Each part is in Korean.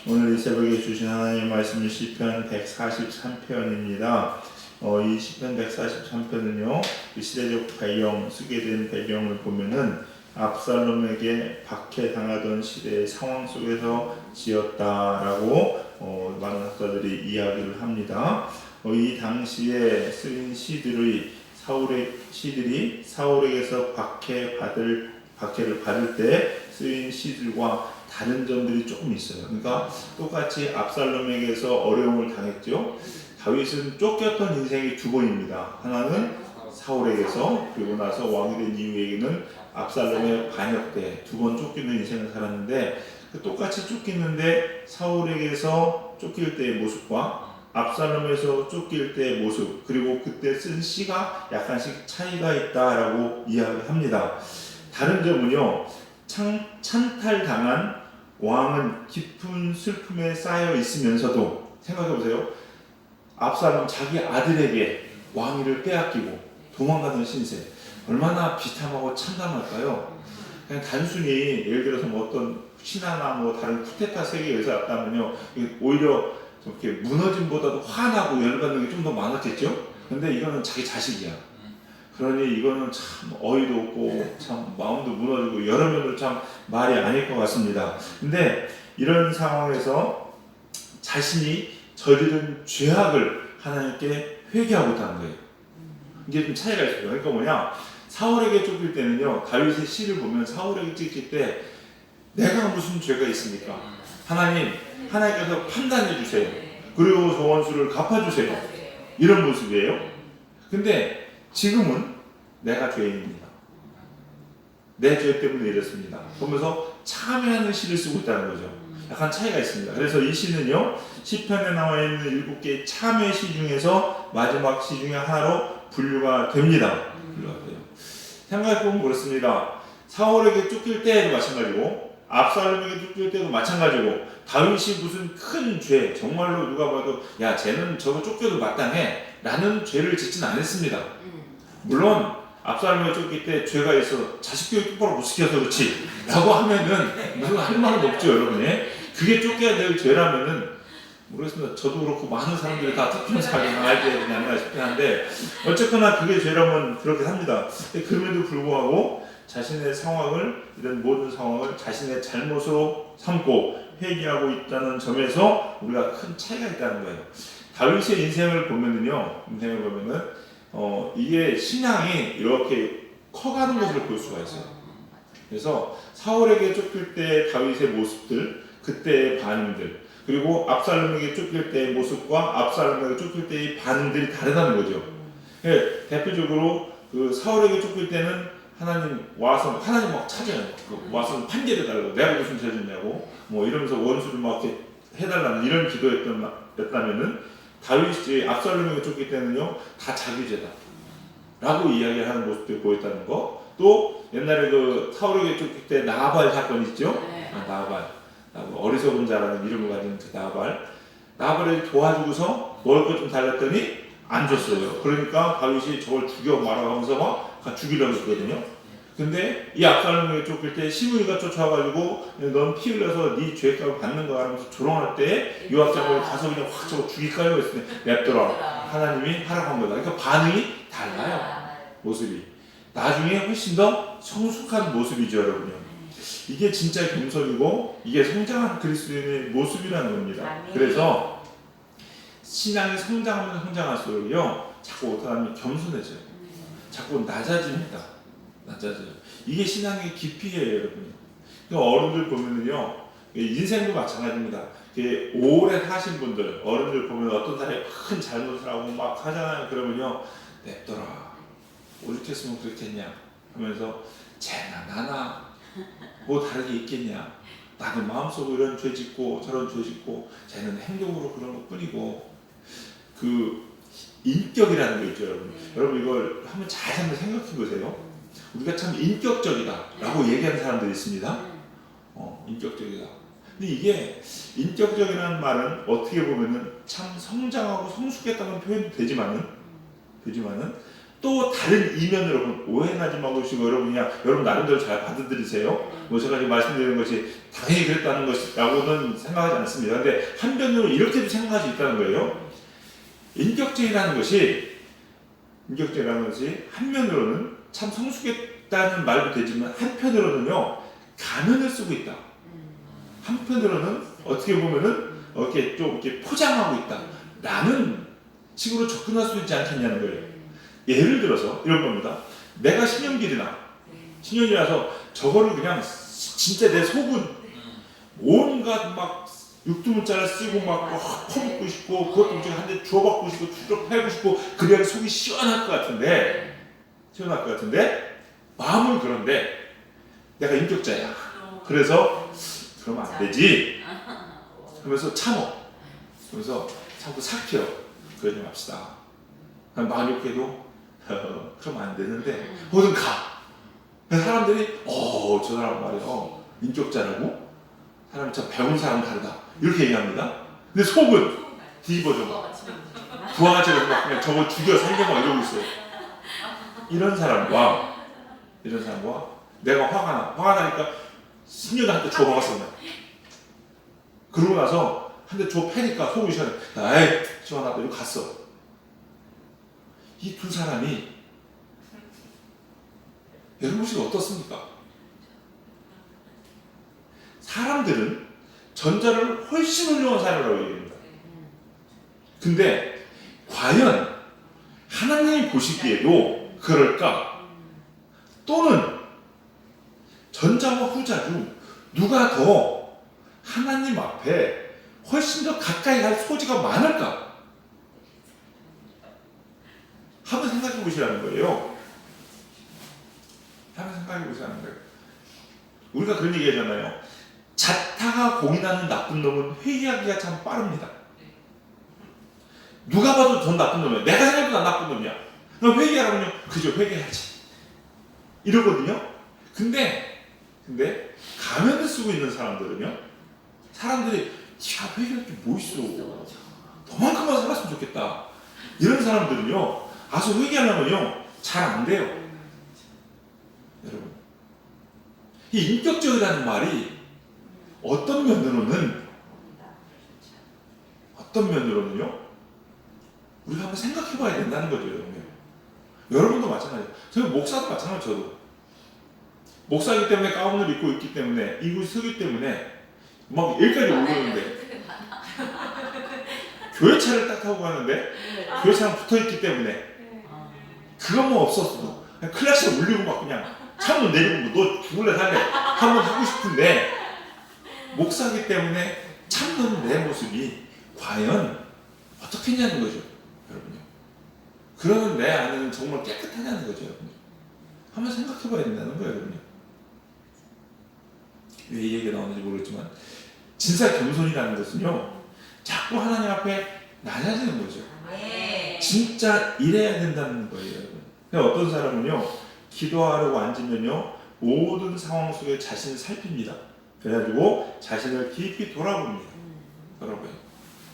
오늘 이 새벽에 주신 하나님의 말씀은 시편 143편입니다. 이 시편 143편은요, 시대적 배경, 쓰게 된 배경을 보면은 압살롬에게 박해당하던 시대의 상황 속에서 지었다라고 많은 학자들이 이야기를 합니다. 이 당시에 쓰인 시들이 사울에게서 박해를 받을 때 쓰인 시들과 다른 점들이 조금 있어요. 그러니까 똑같이 압살롬에게서 어려움을 당했죠. 다윗은 쫓겼던 인생이 두 번입니다. 하나는 사울에게서, 그리고 나서 왕이 된 이후에는 압살롬의 반역 때 두 번 쫓기는 인생을 살았는데, 똑같이 쫓기는데 사울에게서 쫓길 때의 모습과 압살롬에서 쫓길 때의 모습, 그리고 그때 쓴 시가 약간씩 차이가 있다라고 이야기합니다. 다른 점은요, 찬탈당한 왕은 깊은 슬픔에 쌓여 있으면서도, 생각해보세요. 압살롬 자기 아들에게 왕위를 빼앗기고 도망가던 신세, 얼마나 비참하고 참담할까요? 그냥 단순히 예를 들어서 뭐 어떤 신하나 뭐 다른 쿠데타 세계에서 왔다면요, 오히려 이렇게 무너짐보다도 화나고 열받는 게 좀 더 많았겠죠? 근데 이거는 자기 자식이야. 그러니 이거는 참 어이도 없고 참 마음도 무너지고 여러 면으로 참 말이 아닐 것 같습니다. 근데 이런 상황에서 자신이 저지른 죄악을 하나님께 회개하고 있다는 거예요. 이게 좀 차이가 있어요. 그러니까 뭐냐, 사울에게 쫓길 때는요, 다윗의 시를 보면 사울에게 쫓길 때 내가 무슨 죄가 있습니까? 하나님께서 판단해 주세요. 그리고 소원수를 갚아주세요. 이런 모습이에요. 근데 지금은 내가 죄인입니다. 내 죄 때문에 이렇습니다. 그러면서 참회하는 시를 쓰고 있다는 거죠. 약간 차이가 있습니다. 그래서 이 시는요, 시편에 나와 있는 7개의 참회 시 중에서 마지막 시 중에 하나로 분류가 됩니다. 생각해보면 그렇습니다. 사울에게 쫓길 때도 마찬가지고, 압살롬에게 쫓길 때도 마찬가지고, 다윗이 무슨 큰 죄, 정말로 누가 봐도 야 쟤는 저거 쫓겨도 마땅해 라는 죄를 짓진 않았습니다. 물론 압살롬에게 쫓길 때 죄가 있어, 자식 교육 똑바로 못 시켜서 그렇지 라고 하면은 무슨 할 말은 없죠. 여러분이 그게 쫓겨야 될 죄라면은 모르겠습니다. 저도 그렇고 많은 사람들이 다 쫓기는 사람이 알게 되지 않나 싶긴 한데, 어쨌거나 그게 죄라면 그렇게 합니다. 그럼에도 불구하고 자신의 상황을, 이런 모든 상황을 자신의 잘못으로 삼고 회개하고 있다는 점에서 우리가 큰 차이가 있다는 거예요. 다윗의 인생을 보면은요, 이게 신앙이 이렇게 커가는 것을 볼 수가 있어요. 그래서 사울에게 쫓길 때 다윗의 모습들, 그때의 반응들, 그리고 압살롬에게 쫓길 때의 모습과 압살롬에게 쫓길 때의 반응들이 다르다는 거죠. 대표적으로 그 사울에게 쫓길 때는 하나님 막 찾아요. 와서 판결해 달라고, 내가 무슨 죄 졌냐고 뭐 이러면서 원수를 막 이렇게 해달라는 이런 기도였다면은, 다윗이 압살롬에게 쫓길 때는요, 다 자기 죄다 라고 이야기하는 모습들이 보였다는 거. 또 옛날에 그 사울에게 쫓길 때 나발 사건 있죠? 나발, 어리석은 자라는 이름을 가진 그 나발을 도와주고서 먹을 것 좀 달랬더니 안 줬어요. 그러니까 다윗이 저걸 죽여 말아가면서 막 죽이려고 했거든요. 근데 이 압살롬에게 쫓길 때 시므이가 쫓아와가지고 넌 피 흘려서 네 죄값을 받는 거야 하면서 조롱할 때 요압 장군이 가서 그냥 확 저거 죽일까요? 했더니 냅둬라. 하나님이 하라고 한 거다. 그러니까 반응이 달라요. 모습이 나중에 훨씬 더 성숙한 모습이죠, 여러분요. 이게 진짜 겸손이고 이게 성장한 그리스도인의 모습이라는 겁니다. 그래서 신앙이 성장할수록요, 자꾸 어떤 사람이 겸손해져요. 자꾸 낮아집니다. 이게 신앙의 깊이예요, 여러분. 어른들 보면은요, 인생도 마찬가지입니다. 오래 사신 분들, 어른들 보면 어떤 사람이 큰 잘못을 하고 막 하잖아요. 그러면요, 냅둬라. 어떻게 했으면 그렇겠냐 하면서 쟤나 나나 뭐 다르게 있겠냐. 나도 마음속으로 이런 죄 짓고 저런 죄 짓고, 쟤는 행동으로 그런 것 뿐이고. 그 인격이라는 거 있죠, 여러분. 여러분 이걸 한번 생각해 보세요. 우리가 참 인격적이다 라고 얘기하는 사람들이 있습니다. 인격적이다. 근데 이게 인격적이라는 말은 어떻게 보면은 참 성장하고 성숙했다는 표현도 되지만은 또 다른 이면으로 여러분 오해하지 마시고 여러분 그냥 여러분 나름대로 잘 받아들이세요. 뭐 제가 지금 말씀드리는 것이 당연히 그랬다는 것이라고는 생각하지 않습니다. 근데 한편으로 이렇게도 생각할 수 있다는 거예요. 인격적이라는 것이 한면으로는 참 성숙했다는 말도 되지만 한편으로는요 가면을 쓰고 있다. 한편으로는 어떻게 보면은 이렇게 좀 이렇게 포장하고 있다라는 식으로 접근할 수 있지 않겠냐는 거예요. 예를 들어서 이런 겁니다. 내가 신령이라서 저거를 그냥 진짜 내 속은 온갖 막 육두문자를 쓰고 막 퍼붓고 싶고 그것도 한 대 주워받고 싶고 추적하고 싶고 그래야 속이 시원할 것 같은데 마음은 그런데 내가 인격자야. 그래서 그러면 안 되지. 그러면서 그러면서 참고 삭혀. 그러지 맙시다. 마음 욕해도 그러면 안 되는데 뭐든 가. 사람들이 저 사람 말이야 인격자라고? 사람이 참 배운 사람 다르다 이렇게 얘기합니다. 근데 속은 뒤집어져 부하같이 막 그냥 저거 죽여 살려 막 이러고 있어요. 이런 사람과 내가 화가 나니까 10년 한 대 줘 먹었어. 그러고 나서 한 대 줘 패니까 속이 시원해. 아이 시원하다 이러고 갔어. 이 두 사람이 여러분 보시기 어떻습니까? 사람들은 전자를 훨씬 훌륭한 사람이라고 얘기합니다. 근데 과연 하나님이 보시기에도 그럴까? 또는 전자와 후자 중 누가 더 하나님 앞에 훨씬 더 가까이 갈 소지가 많을까? 한번 생각해 보시라는 거예요. 우리가 그런 얘기 하잖아요. 자타가 공인하는 나쁜 놈은 회개하기가 참 빠릅니다. 누가 봐도 전 나쁜 놈이야. 내가 생각해도 난 나쁜 놈이야. 그럼 회개하라면요. 그죠, 회개하지. 이러거든요. 근데 가면을 쓰고 있는 사람들은요. 사람들이 야 회개할 게 뭐 있어. 너만큼만 살았으면 좋겠다. 이런 사람들은요. 아주 회개하려면요. 잘 안 돼요. 여러분. 이 인격적이라는 말이 어떤 면으로는요 우리가 한번 생각해 봐야 된다는 거죠. 여러분도 마찬가지예요. 저 목사도 마찬가지예요. 저도 목사이기 때문에 가운을 입고 있기 때문에 이곳 서기 때문에 막 여기까지 오르는데 교회차를 딱 타고 가는데 교회차랑 붙어있기 때문에 그것만 없었어도 그냥 클래식 울리고 막 그냥 창문 내리고 너 죽을래 살래 한번 하고 싶은데 목사이기 때문에 참는 내 모습이 과연 어떻겠냐는 거죠. 여러분요. 그러면 내 안에는 정말 깨끗하냐는 거죠. 여러분요. 한번 생각해 봐야 된다는 거예요. 여러분요. 왜 이 얘기가 나오는지 모르겠지만 진짜 겸손이라는 것은요. 자꾸 하나님 앞에 낮아지는 거죠. 진짜 이래야 된다는 거예요. 여러분. 어떤 사람은요. 기도하려고 앉으면요. 모든 상황 속에 자신을 살핍니다. 그래가지고 자신을 깊이 돌아봅니다.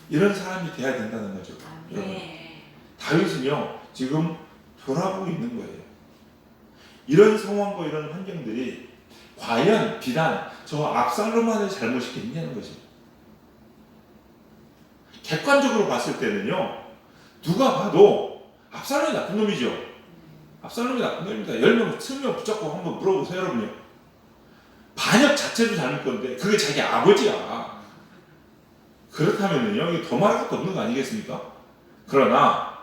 이런 사람이 돼야 된다는 거죠. 여러분. 다윗은요 지금 돌아보고 있는 거예요. 이런 상황과 이런 환경들이 과연 비단 저 압살롬만의 잘못이겠냐는 거죠. 객관적으로 봤을 때는요 누가 봐도 압살롬이 나쁜 놈이죠. 압살롬이 나쁜 놈입니다. 10명, 20명 붙잡고 한번 물어보세요. 여러분요. 반역 자체도 잘못 건데 그게 자기 아버지야. 그렇다면요 이게 더 말할 것도 없는 거 아니겠습니까? 그러나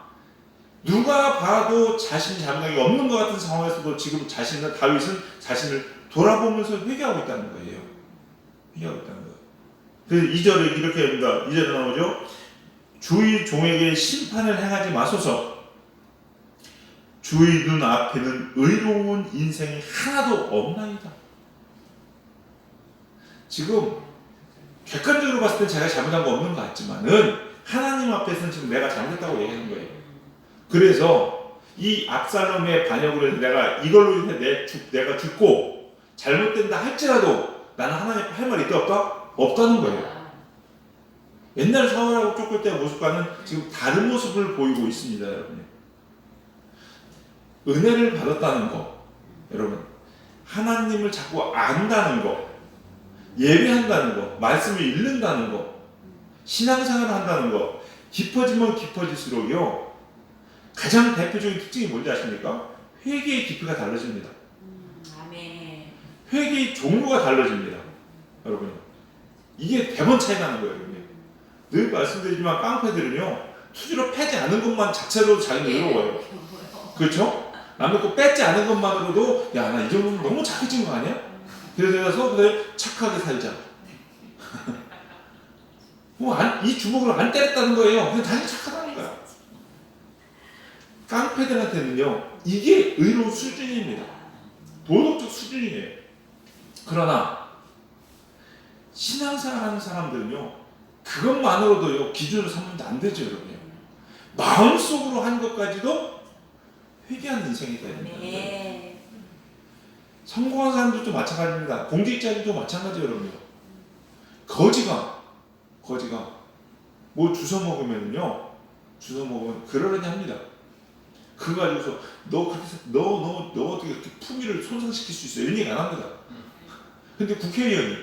누가 봐도 자신이 잘못한 게 없는 것 같은 상황에서도 지금 다윗은 자신을 돌아보면서 회개하고 있다는 거예요. 회개하고 있다는 거예요. 그래서 2절에 이렇게 합니다. 2절에 나오죠. 주의 종에게 심판을 행하지 마소서. 주의 눈 앞에는 의로운 인생이 하나도 없나이다. 지금 객관적으로 봤을 때 제가 잘못한 거 없는 것 같지만은 하나님 앞에서는 지금 내가 잘못했다고 얘기하는 거예요. 그래서 이 압살롬의 반역으로 해서 내가 이걸로 인해 내가 죽고 잘못된다 할지라도 나는 하나님 앞에 할 말이 있다 없다? 없다는 거예요. 옛날 사울하고 쫓길 때 모습과는 지금 다른 모습을 보이고 있습니다. 여러분. 은혜를 받았다는 거, 여러분, 하나님을 자꾸 안다는 거, 예배한다는 거, 말씀을 읽는다는 거, 신앙생활을 한다는 거, 깊어지면 깊어질수록요, 가장 대표적인 특징이 뭔지 아십니까? 회개의 깊이가 달라집니다. 아멘. 회개의 종류가 달라집니다. 여러분, 이게 대번 차이 나는 거예요. 늘 말씀드리지만 깡패들은요, 투지로 패지 않은 것만 자체로 자기는 의로워요. 그렇죠? 남의 거 뺏지 않은 것만으로도 야, 나 이 정도면 너무 착해진 거 아니야? 그래서 그래 착하게 살자. 이 주먹을 안 때렸다는 거예요. 그냥 다시 착하다는 거야. 깡패들한테는요, 이게 의로운 수준입니다. 도덕적 수준이에요. 그러나 신앙생활하는 사람들은요, 그것만으로도요 기준으로 삼으면 안 되죠, 여러분. 마음속으로 한 것까지도 회개하는 인생이 돼야 됩니다. 네. 성공한 사람들도 마찬가지입니다. 공직자들도 마찬가지예요, 여러분. 거지가 뭐 주워 먹으면요, 그러려니 합니다. 그거 가지고서 너 어떻게 이렇게 품위를 손상시킬 수 있어? 이런 얘기 안 합니다. 근데 국회의원이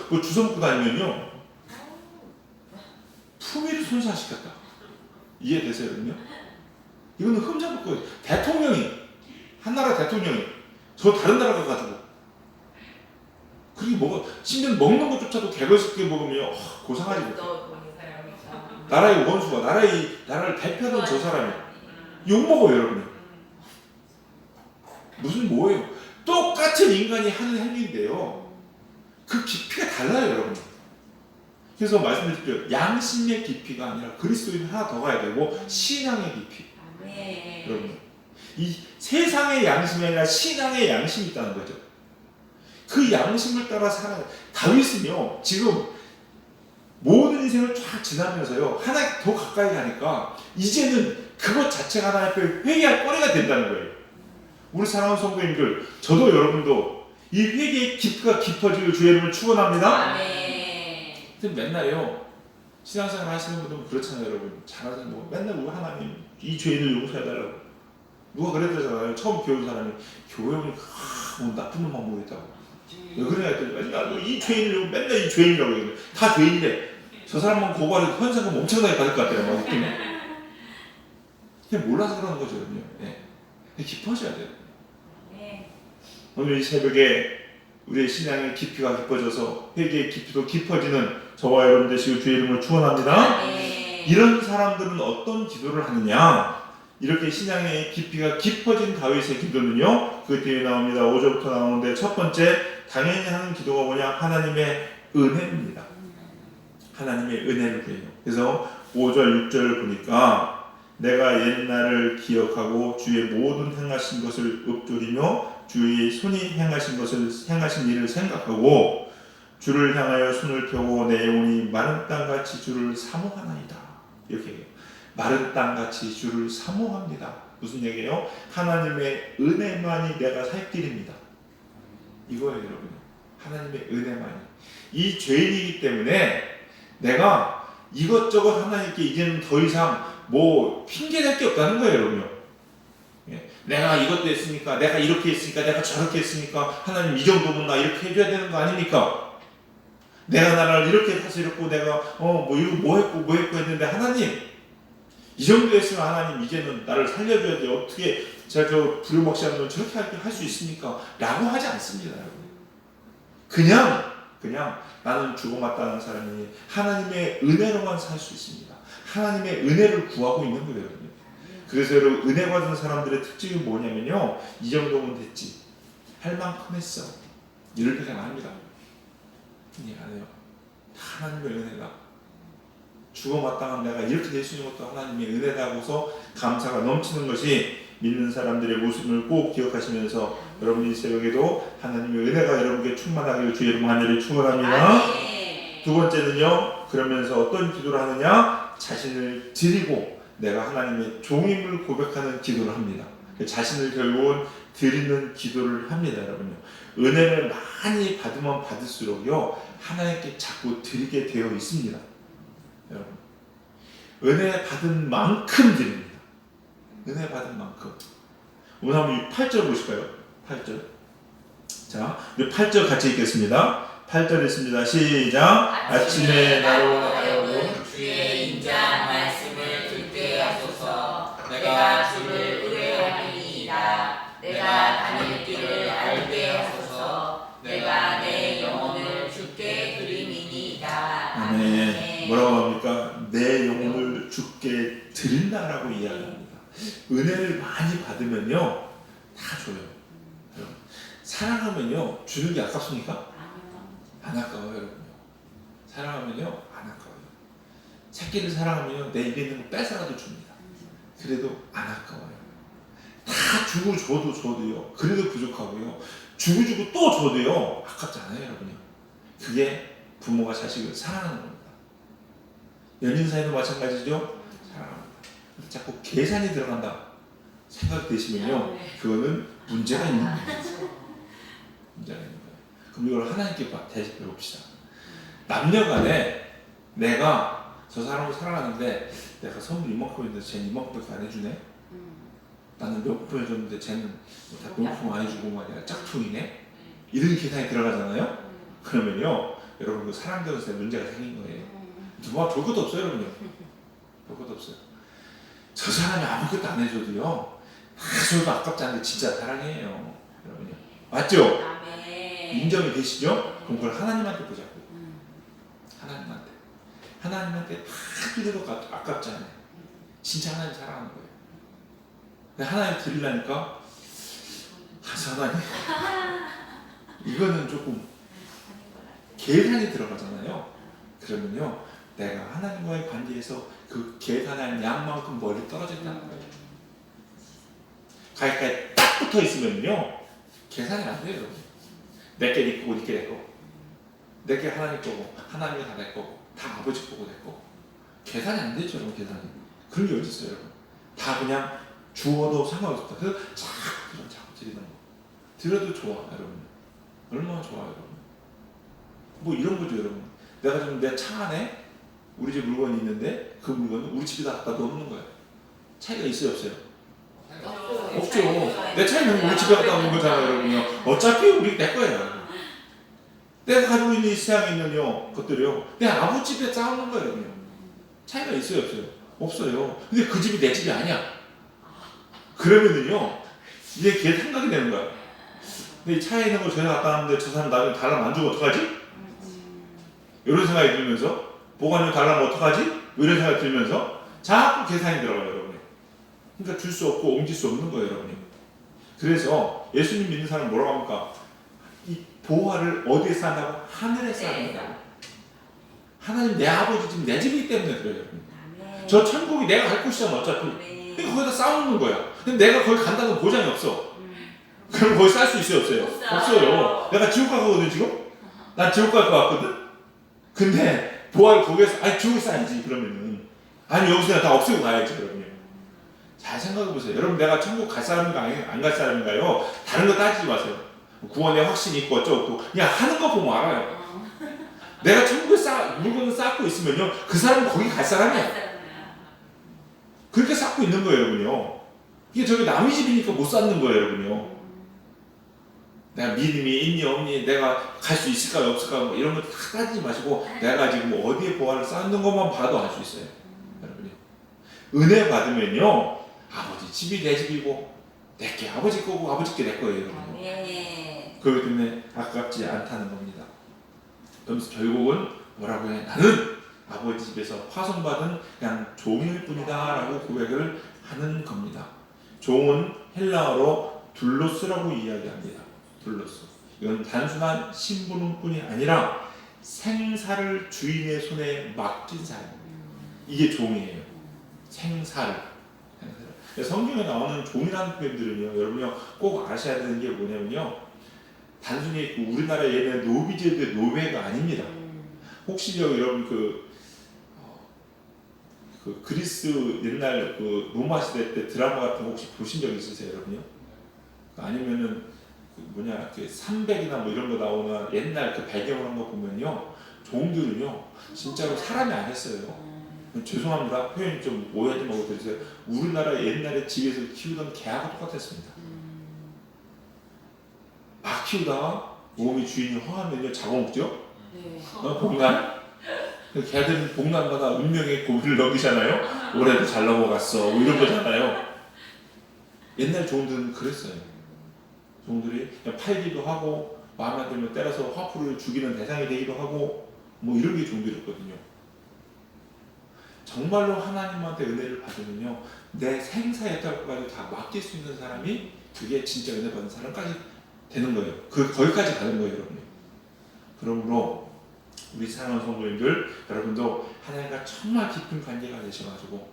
뭐 주워 먹고 다니면요, 품위를 손상시켰다. 이해되세요, 여러분요? 이거는 흠잡을 거예요. 한 나라 대통령이 저 다른 나라 가가지고 그게 뭐가 심지어 먹는 것조차도 개걸스럽게 먹으면 고상하지 못해. 나라의 원수가 나라를 대표하는 저 사람이 욕 먹어요, 여러분. 무슨 뭐예요? 똑같은 인간이 하는 행위인데요, 그 깊이가 달라요, 여러분. 그래서 말씀드릴게요. 양심의 깊이가 아니라 그리스도인 하나 더 가야 되고 신앙의 깊이. 네. 여러분, 이 세상의 양심이 아니라 신앙의 양심이 있다는 거죠. 그 양심을 따라 살아요. 다윗은요, 지금 모든 인생을 쫙 지나면서요, 하나님 더 가까이 가니까 이제는 그것 자체가 하나님 앞에 회개할 거리가 된다는 거예요. 우리 사랑하는 성도님들, 저도 여러분도 이 회개의 깊이가 깊어지고 주의 이름을 축원합니다. 아멘. 맨날요, 신앙생활 하시는 분들은 그렇잖아요, 여러분. 잘하는 뭐 맨날 우리 하나님 이 죄인을 용서해달라고. 누가 그랬다잖아요. 처음 교회 온 사람이 교회 오니까 뭐 나쁜 놈만 모였다고. 왜 그래야 했더니 나도 이 죄인을 맨날 이 죄인이라고 얘기해. 다 죄인인데 저 사람만 고발해도 현상금 엄청나게 받을 것 같아요. 막 느낌이. 그냥 몰라서 그러는 거죠, 여러분요. 네. 깊어져야 돼요. 네. 오늘 이 새벽에 우리의 신앙의 깊이가 깊어져서 회개의 깊이도 깊어지는 저와 여러분 되시고 주의 이름을 축원합니다. 네. 이런 사람들은 어떤 기도를 하느냐? 이렇게 신앙의 깊이가 깊어진 다윗의 기도는요, 그 뒤에 나옵니다. 5절부터 나오는데 첫 번째 당연히 하는 기도가 뭐냐? 하나님의 은혜입니다. 하나님의 은혜를 구해요. 그래서 5절 6절을 보니까 내가 옛날을 기억하고 주의 모든 행하신 것을 읊조리며 주의 손이 행하신 일을 생각하고 주를 향하여 손을 펴고 내 영혼이 마른 땅같이 주를 사모하나이다. 이렇게 해요. 마른 땅같이 주를 사모합니다. 무슨 얘기예요? 하나님의 은혜만이 내가 살 길입니다. 이거예요, 여러분. 하나님의 은혜만이. 이 죄인이기 때문에 내가 이것저것 하나님께 이제는 더 이상 뭐 핑계댈 게 없다는 거예요, 여러분요. 내가 이것도 했으니까, 내가 이렇게 했으니까, 내가 저렇게 했으니까 하나님 이 정도면 나 이렇게 해줘야 되는 거 아닙니까? 내가 나를 이렇게 다스렸고 내가 뭐 했고 했는데 하나님 이 정도 했으면 하나님 이제는 나를 살려줘야지. 어떻게 제가 저 부려먹시하는 건 저렇게 할 수 있습니까? 라고 하지 않습니다, 여러분. 그냥 나는 죽어마땅한 사람이니 하나님의 은혜로만 살 수 있습니다. 하나님의 은혜를 구하고 있는 거예요, 여러분. 그래서 여러분, 은혜 받은 사람들의 특징이 뭐냐면요, 이 정도면 됐지, 할 만큼 했어, 이럴 때가 많습니다. 그냥 안 해요. 하나님의 은혜다. 죽어마땅한 내가 이렇게 될 수 있는 것도 하나님의 은혜다고서 감사가 넘치는 것이 믿는 사람들의 모습을 꼭 기억하시면서 여러분 이 새벽에도 하나님의 은혜가 여러분께 충만하기를 주의 이름 간절히 축원합니다. 두 번째는요, 그러면서 어떤 기도를 하느냐? 자신을 드리고 내가 하나님의 종임을 고백하는 기도를 합니다. 자신을 결국은 드리는 기도를 합니다, 여러분요. 은혜를 많이 받으면 받을수록요, 하나님께 자꾸 드리게 되어 있습니다. 여러분, 은혜 받은 만큼 드립니다. 은혜 받은 만큼. 오늘 한번 8절 보실까요? 8절. 자, 우리 8절 같이 읽겠습니다. 8절 있습니다. 시작. 아침에 나로 하여금 주의 인자한 말씀을 듣게 하소서. 내가 주를 의뢰하리이다. 내가 다닐 길을 알게 하소서. 내가 내 영혼을 주께 드리니이다. 아멘. 뭐라고 합니까? 내 영혼을 주께 드린다라고 이야기합니다. 은혜를 많이 받으면요 다 줘요. 여러분, 사랑하면요 주는 게 아깝습니까? 안 아까워요, 여러분요. 사랑하면요 안 아까워요. 새끼를 사랑하면요 내 입에 있는 거 뺏어가도 줍니다. 그래도 안 아까워요. 다 주고 줘도요 그래도 부족하고요. 주고 또 줘도요 아깝지 않아요, 여러분요. 그게 부모가 자식을 사랑하는 겁니다. 연인 사이도 마찬가지죠. 사랑합니다. 자꾸 계산이 들어간다 생각되시면요 그거는 문제가 있는 거예요. 문제가 있는 거예요. 그럼 이걸 하나님께 대해서 배웁시다. 남녀간에 내가 저 사람을 사랑하는데 내가 선물 이만큼 했는데 쟤는 이만큼밖에 안 해주네. 나는 명품 해줬는데 쟤는 다 명품 안 해주고 말이야 짝퉁이네. 이런 계산이 들어가잖아요. 그러면요 여러분 그 사랑 전선에 문제가 생긴 거예요. 뭐 볼 것도 없어요, 여러분요. 볼 것도 없어요. 저 사람이 아무것도 안 해줘도요 다 줘도 아깝지 않은데 진짜 사랑해요, 여러분요. 맞죠? 인정이 되시죠? 그럼 그걸 하나님한테 보자고. 하나님한테 다 드려도 아깝지 않아요. 진짜 하나님 사랑하는 거예요. 근데 하나님 드리려니까 하나님 이거는 조금 계산이 들어가잖아요. 그러면요 내가 하나님과의 관계에서 그 계산한 양만큼 멀리 떨어진다는 거예요. 가까이 딱 붙어 있으면요 계산이 안 돼요, 여러분. 내게 네 거고, 니게 내 거고, 내게 하나님 거고, 하나님이 다 내 거고, 다 아버지 거고 내 거고. 계산이 안 되죠, 여러분. 계산이. 그런 게 어디 있어요, 여러분. 다 그냥 주어도 상관없다. 그래서 자꾸 드리는 거. 드려도 좋아, 여러분. 얼마나 좋아요, 여러분. 뭐 이런 거죠, 여러분. 내가 지금 내 차 안에 우리 집 물건이 있는데 그 물건을 우리 집에다 갖다 놓는 거예요. 차이가 있어요, 없어요? 없죠. 내 차에 있는 거 우리 집에 갖다 놓는 거잖아요, 여러분요. 어차피 우리 내 거예요. 내가 가지고 있는 이 세상에 있는 것들이요, 내 아버지 집에 쌓아놓은 거예요, 여러분요. 차이가 있어요, 없어요? 없어요. 근데 그 집이 내 집이 아니야. 그러면은요, 이게 걔 생각이 되는 거야. 근데 이 차에 있는 걸 제가 갖다 놨는데 저 사람 나중에 달라면 안 주고 어떡하지? 이런 생각이 들면서 보관료 달라면 어떡하지? 이런 생각이 들면서 자꾸 계산이 들어가요, 여러분. 그러니까 줄 수 없고 옮길 수 없는 거예요, 여러분. 그래서 예수님 믿는 사람은 뭐라고 합니까? 이 보화를 어디에 쌓는다고? 하늘에 쌓는다고. 하나님 내 아버지 집, 내 집이기 때문에 그래요, 여러분. 저 천국이 내가 갈 곳이잖아, 어차피. 그러니까 거기다 쌓아놓는 거야. 근데 내가 거기 간다는 보장이 없어. 그럼 거기 쌀 수 있어요, 없어요? 없어요. 내가 지옥 갈 거거든, 지금? 난 지옥 갈 것 같거든? 근데 보화를 거기에서, 아니 지옥에 쌓아야지, 그러면은. 아니 여기서 그냥 다 없애고 가야지, 그러면. 잘 생각해보세요. 여러분 내가 천국 갈 사람인가 안 갈 사람인가요? 다른 거 따지지 마세요. 구원에 확신이 있고 어쩌고 그냥 하는 거 보면 알아요. 내가 천국에 물건을 쌓고 있으면요 그 사람은 거기 갈 사람이야. 그렇게 쌓고 있는 거예요, 여러분요. 이게 저기 남의 집이니까 못 쌓는 거예요, 여러분요. 내가 믿음이 있니 없니, 내가 갈 수 있을까 없을까 뭐 이런 거 다 따지지 마시고 내가 지금 어디에 보화를 쌓는 것만 봐도 알 수 있어요, 여러분요. 은혜 받으면요 아버지 집이 내 집이고 내게 아버지 거고 아버지 게 내 거예요, 여러분. 그렇기 때문에 아깝지 않다는 겁니다. 그러면서 결국은 뭐라고 해? 나는 아버지 집에서 파송받은 그냥 종일 뿐이다 라고 고백을 하는 겁니다. 종은 헬라어로 둘로스라고 이야기합니다. 둘로스. 이건 단순한 심부름뿐이 아니라 생사를 주인의 손에 맡긴 사람. 이게 종이에요. 생사를. 성경에 나오는 종이라는 표현들은요, 여러분요 꼭 아셔야 되는 게 뭐냐면요, 단순히 우리나라 예는 노비제도의 노예가 아닙니다. 혹시 여러분 그 그리스 옛날 그 로마 시대 때 드라마 같은 거 혹시 보신 적 있으세요, 여러분요? 아니면은 그 300이나 뭐 이런 거 나오는 옛날 그 배경을 한거 보면요, 종들은요 진짜로 사람이 아니었어요. 죄송합니다. 표현이 좀 오해하지 말고 들으세요. 우리나라 옛날에 집에서 키우던 개하고 똑같았습니다. 막 키우다가 몸이 주인이 허하면요 잡아먹죠. 네. 복난. 개들은 복난마다 운명의 고비를 넘기잖아요. 올해도 잘 넘어갔어. 뭐 이런 거잖아요. 옛날 종들은 그랬어요. 종들이 그냥 팔기도 하고 마음에 안 들면 때려서 화풀이를 죽이는 대상이 되기도 하고 뭐 이런 게 종들이었거든요. 정말로 하나님한테 은혜를 받으면요 내 생사의 딸까지 다 맡길 수 있는 사람이 그게 진짜 은혜 받는 사람까지 되는 거예요. 거기까지 가는 거예요, 여러분. 그러므로 우리 사랑하는 성도님들, 여러분도 하나님과 정말 깊은 관계가 되셔가지고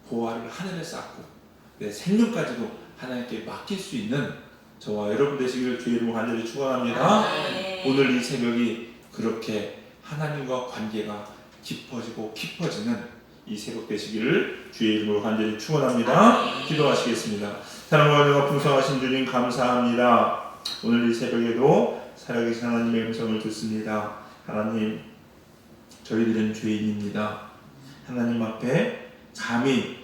보화를 하늘에 쌓고 내 생명까지도 하나님께 맡길 수 있는 저와 여러분 되시기를 주의 이름으로 간절히 축원합니다. 오늘 이 새벽이 그렇게 하나님과 관계가 깊어지고 깊어지는 이 새벽 되시기를 주의 이름으로 간절히 축원합니다. 기도하시겠습니다. 사랑과 은혜가 풍성하신 주님 감사합니다. 오늘 이 새벽에도 살아계신 하나님의 음성을 듣습니다. 하나님, 저희들은 죄인입니다. 하나님 앞에 감히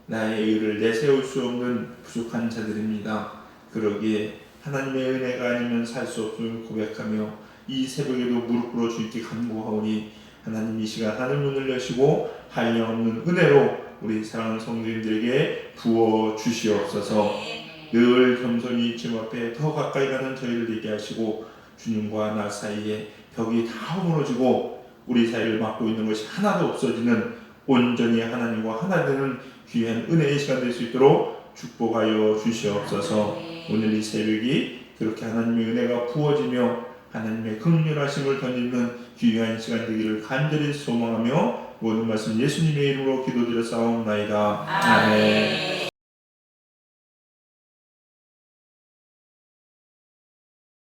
나의 의를 내세울 수 없는 부족한 자들입니다. 그러기에 하나님의 은혜가 아니면 살 수 없음을 고백하며 이 새벽에도 무릎 꿇어 주님께 간구하오니 하나님 이 시간 하늘 문을 여시고 한량없는 은혜로 우리 사랑하는 성도님들에게 부어 주시옵소서. 늘 겸손히 주님 앞에 더 가까이 가는 저희를 되게 하시고 주님과 나 사이에 벽이 다 무너지고 우리 사이를 막고 있는 것이 하나도 없어지는 온전히 하나님과 하나 되는 귀한 은혜의 시간 될 수 있도록 축복하여 주시옵소서. 오늘 이 새벽이 그렇게 하나님의 은혜가 부어지며 하나님의 긍휼하심을 던지는 귀한 시간 되기를 간절히 소망하며 모든 말씀 예수님의 이름으로 기도드려 싸움나이다. 아멘.